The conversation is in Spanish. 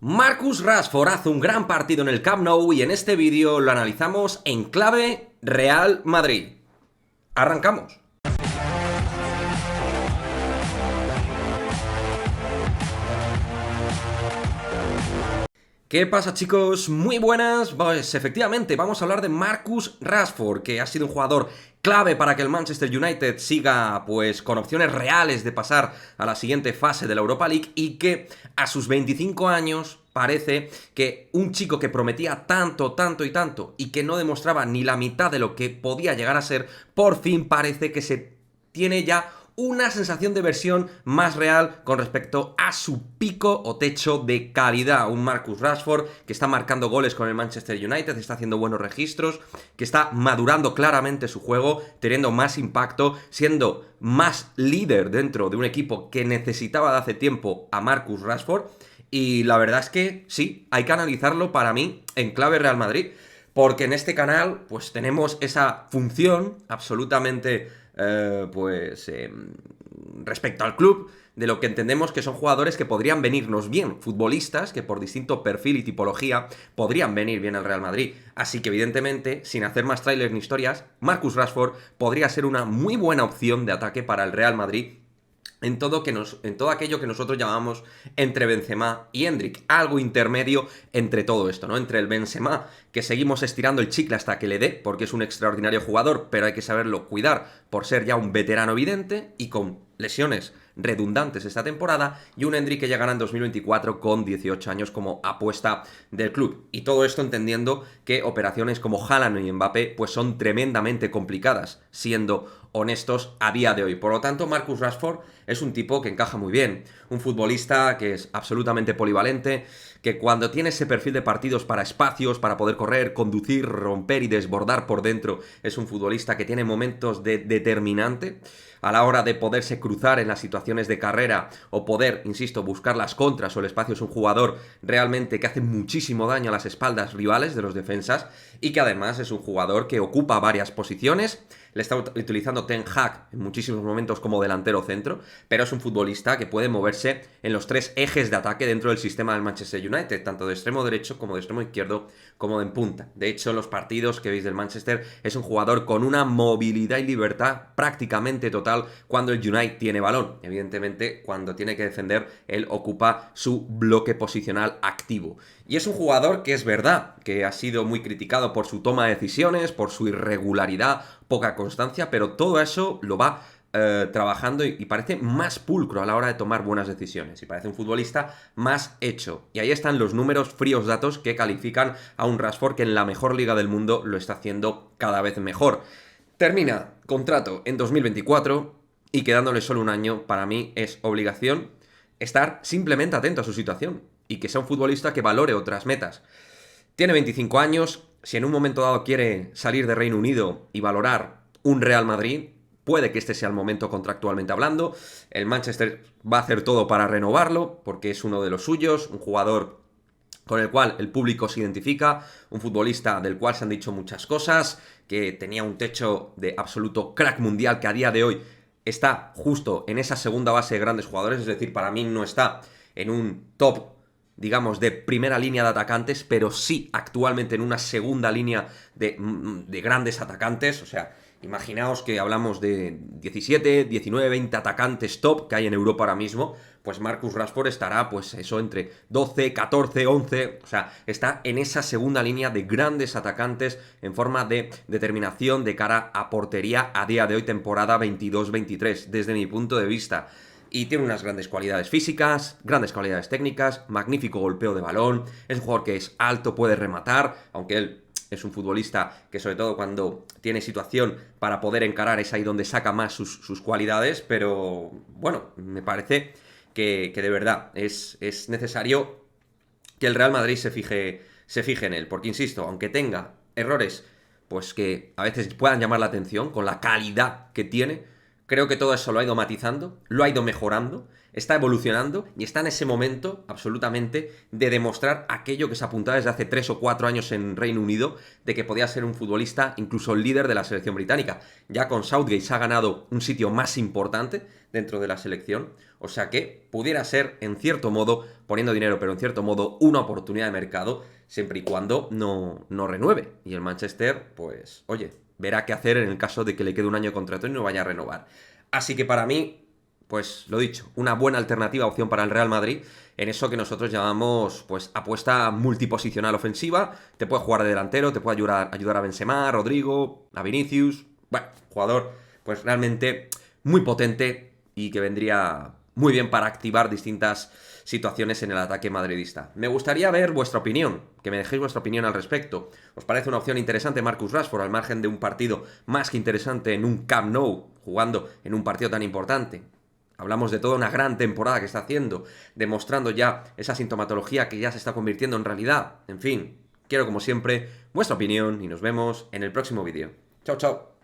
Marcus Rashford hace un gran partido en el Camp Nou y en este vídeo lo analizamos en clave Real Madrid. Arrancamos. ¿Qué pasa, chicos? Muy buenas. Pues efectivamente vamos a hablar de Marcus Rashford, que ha sido un jugador clave para que el Manchester United siga pues con opciones reales de pasar a la siguiente fase de la Europa League y que a sus 25 años parece que un chico que prometía tanto y que no demostraba ni la mitad de lo que podía llegar a ser, por fin parece que se tiene ya una sensación de versión más real con respecto a su pico o techo de calidad. Un Marcus Rashford que está marcando goles con el Manchester United, está haciendo buenos registros, que está madurando claramente su juego, teniendo más impacto, siendo más líder dentro de un equipo que necesitaba de hace tiempo a Marcus Rashford. Y la verdad es que sí, hay que analizarlo para mí en clave Real Madrid, porque en este canal pues tenemos esa función absolutamente respecto al club, de lo que entendemos que son jugadores que podrían venirnos bien, futbolistas que por distinto perfil y tipología podrían venir bien al Real Madrid. Así que evidentemente, sin hacer más trailers ni historias, Marcus Rashford podría ser una muy buena opción de ataque para el Real Madrid en todo aquello que nosotros llamamos entre Benzema y Endrick, algo intermedio entre todo esto, ¿no? Entre el Benzema, que seguimos estirando el chicle hasta que le dé, porque es un extraordinario jugador, pero hay que saberlo cuidar por ser ya un veterano evidente y con lesiones redundantes esta temporada, y un Endrick que llegará en 2024 con 18 años como apuesta del club. Y todo esto entendiendo que operaciones como Haaland y Mbappé pues son tremendamente complicadas, siendo honestos a día de hoy. Por lo tanto, Marcus Rashford es un tipo que encaja muy bien, un futbolista que es absolutamente polivalente, que cuando tiene ese perfil de partidos para espacios, para poder correr, conducir, romper y desbordar por dentro, es un futbolista que tiene momentos de determinante a la hora de poderse cruzar en las situaciones de carrera o poder, insisto, buscar las contras o el espacio. Es un jugador realmente que hace muchísimo daño a las espaldas rivales de los defensas y que además es un jugador que ocupa varias posiciones. Le está utilizando Ten Hag en muchísimos momentos como delantero centro, pero es un futbolista que puede moverse en los tres ejes de ataque dentro del sistema del Manchester United, tanto de extremo derecho como de extremo izquierdo como de en punta. De hecho, en los partidos que veis del Manchester es un jugador con una movilidad y libertad prácticamente total cuando el United tiene balón. Evidentemente, cuando tiene que defender, él ocupa su bloque posicional activo. Y es un jugador que es verdad que ha sido muy criticado por su toma de decisiones, por su irregularidad, poca constancia, pero todo eso lo va trabajando y parece más pulcro a la hora de tomar buenas decisiones y parece un futbolista más hecho. Y ahí están los números fríos datos que califican a un Rashford que en la mejor liga del mundo lo está haciendo cada vez mejor. Termina contrato en 2024 y quedándole solo un año, para mí es obligación estar simplemente atento a su situación y que sea un futbolista que valore otras metas. Tiene 25 años, si en un momento dado quiere salir de Reino Unido y valorar un Real Madrid, puede que este sea el momento contractualmente hablando. El Manchester va a hacer todo para renovarlo, porque es uno de los suyos, un jugador con el cual el público se identifica, un futbolista del cual se han dicho muchas cosas, que tenía un techo de absoluto crack mundial, que a día de hoy está justo en esa segunda base de grandes jugadores, es decir, para mí no está en un top, digamos, de primera línea de atacantes, pero sí actualmente en una segunda línea de grandes atacantes. O sea, imaginaos que hablamos de 17, 19, 20 atacantes top que hay en Europa ahora mismo, pues Marcus Rashford estará, pues eso, entre 12, 14, 11, o sea, está en esa segunda línea de grandes atacantes en forma de determinación de cara a portería a día de hoy, temporada 22-23, desde mi punto de vista. Y tiene unas grandes cualidades físicas, grandes cualidades técnicas, magnífico golpeo de balón, es un jugador que es alto, puede rematar, aunque él es un futbolista que sobre todo cuando tiene situación para poder encarar es ahí donde saca más sus cualidades, pero bueno, me parece que de verdad es necesario que el Real Madrid se fije en él, porque insisto, aunque tenga errores pues que a veces puedan llamar la atención con la calidad que tiene, creo que todo eso lo ha ido matizando, lo ha ido mejorando está evolucionando y está en ese momento, absolutamente, de demostrar aquello que se apuntaba desde hace 3 o 4 años en Reino Unido, de que podía ser un futbolista, incluso el líder de la selección británica. Ya con Southgate se ha ganado un sitio más importante dentro de la selección, o sea que pudiera ser, en cierto modo, poniendo dinero, pero en cierto modo, una oportunidad de mercado, siempre y cuando no renueve. Y el Manchester, pues, oye, verá qué hacer en el caso de que le quede un año de contrato y no vaya a renovar. Así que para mí, pues lo dicho, una buena alternativa, opción para el Real Madrid, en eso que nosotros llamamos, pues, apuesta multiposicional ofensiva. Te puede jugar de delantero, te puede ayudar a Benzema, a Rodrigo, a Vinicius. Bueno, jugador, pues realmente muy potente y que vendría muy bien para activar distintas situaciones en el ataque madridista. Me gustaría ver vuestra opinión, que me dejéis vuestra opinión al respecto. ¿Os parece una opción interesante Marcus Rashford al margen de un partido más que interesante en un Camp Nou, jugando en un partido tan importante? Hablamos de toda una gran temporada que está haciendo, demostrando ya esa sintomatología que ya se está convirtiendo en realidad. En fin, quiero como siempre vuestra opinión y nos vemos en el próximo vídeo. Chao, chao.